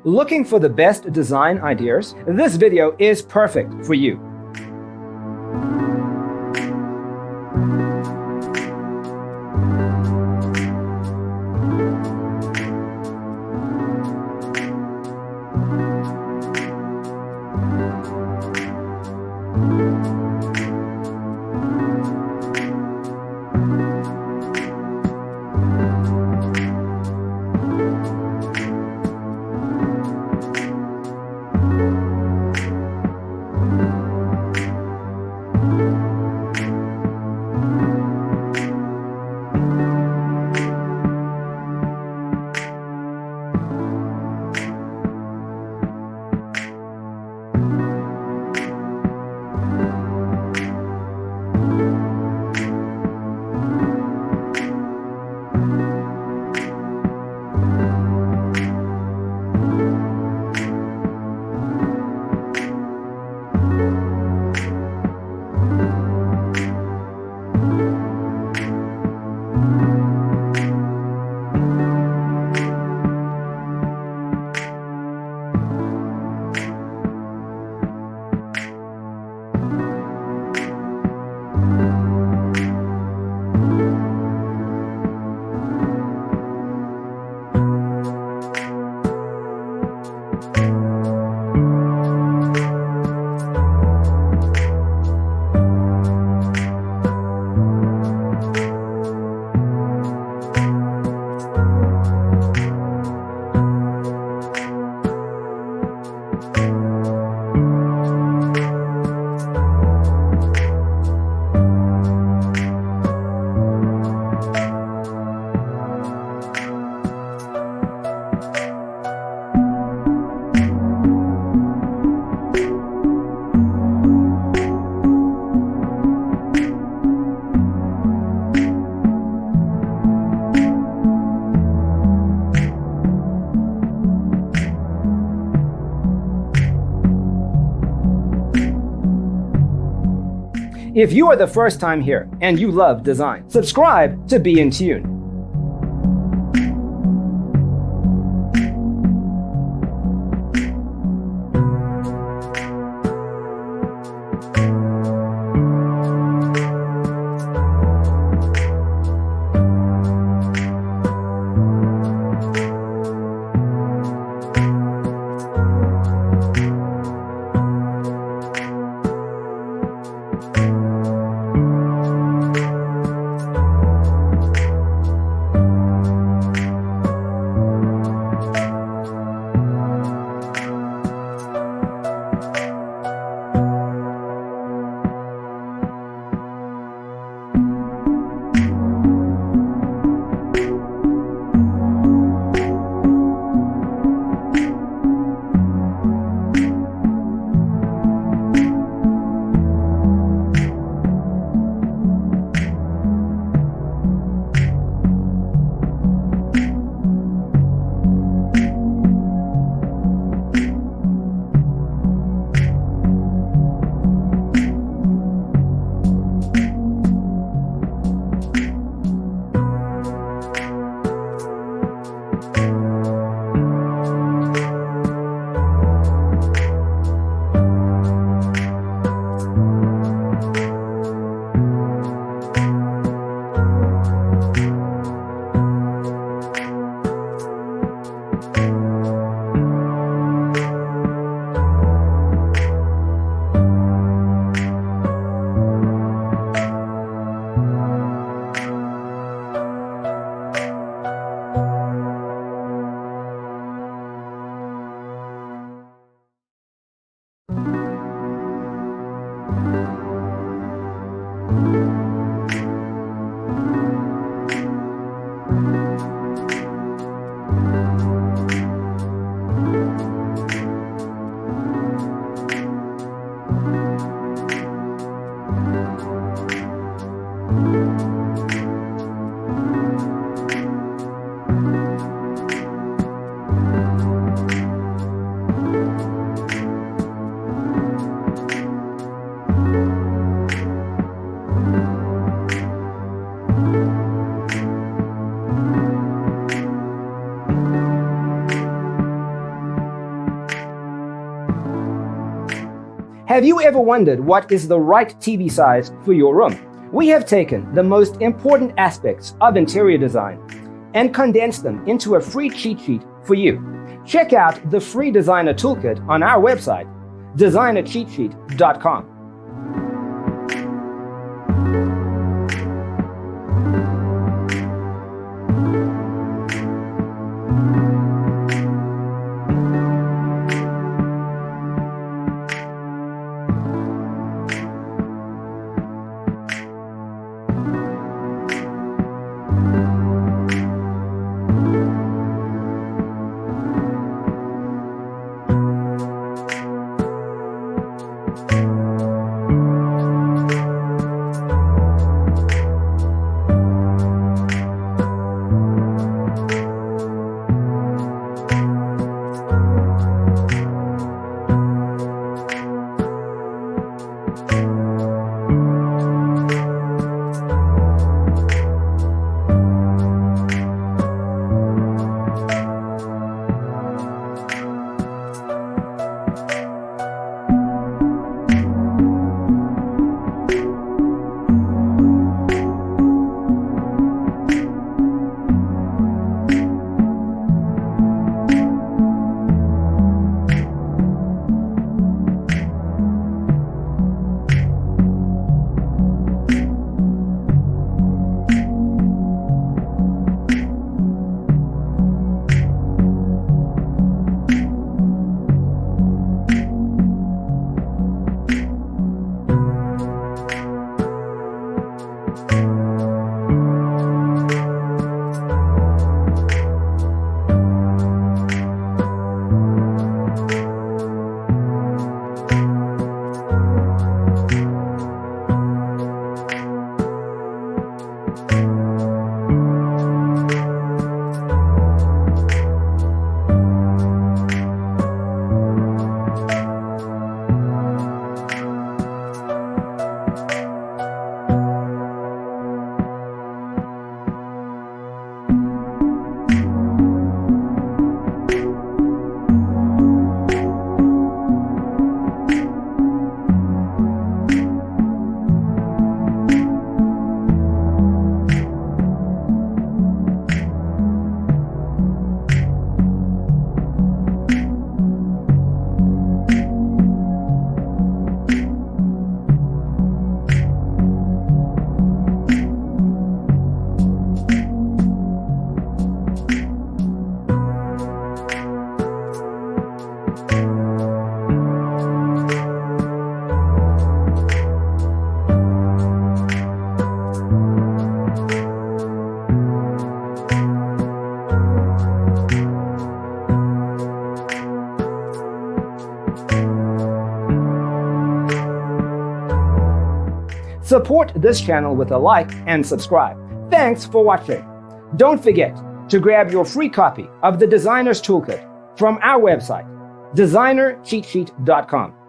Looking for the best design ideas? This video is perfect for you. If you are the first time here and you love design, subscribe to Be in Tune. Have you ever wondered what is the right TV size for your room? We have taken the most important aspects of interior design and condensed them into a free cheat sheet for you. Check out the free designer toolkit on our website, designercheatsheet.com. Support this channel with a like and subscribe. Thanks for watching. Don't forget to grab your free copy of the Designer's Toolkit from our website, designercheatsheet.com.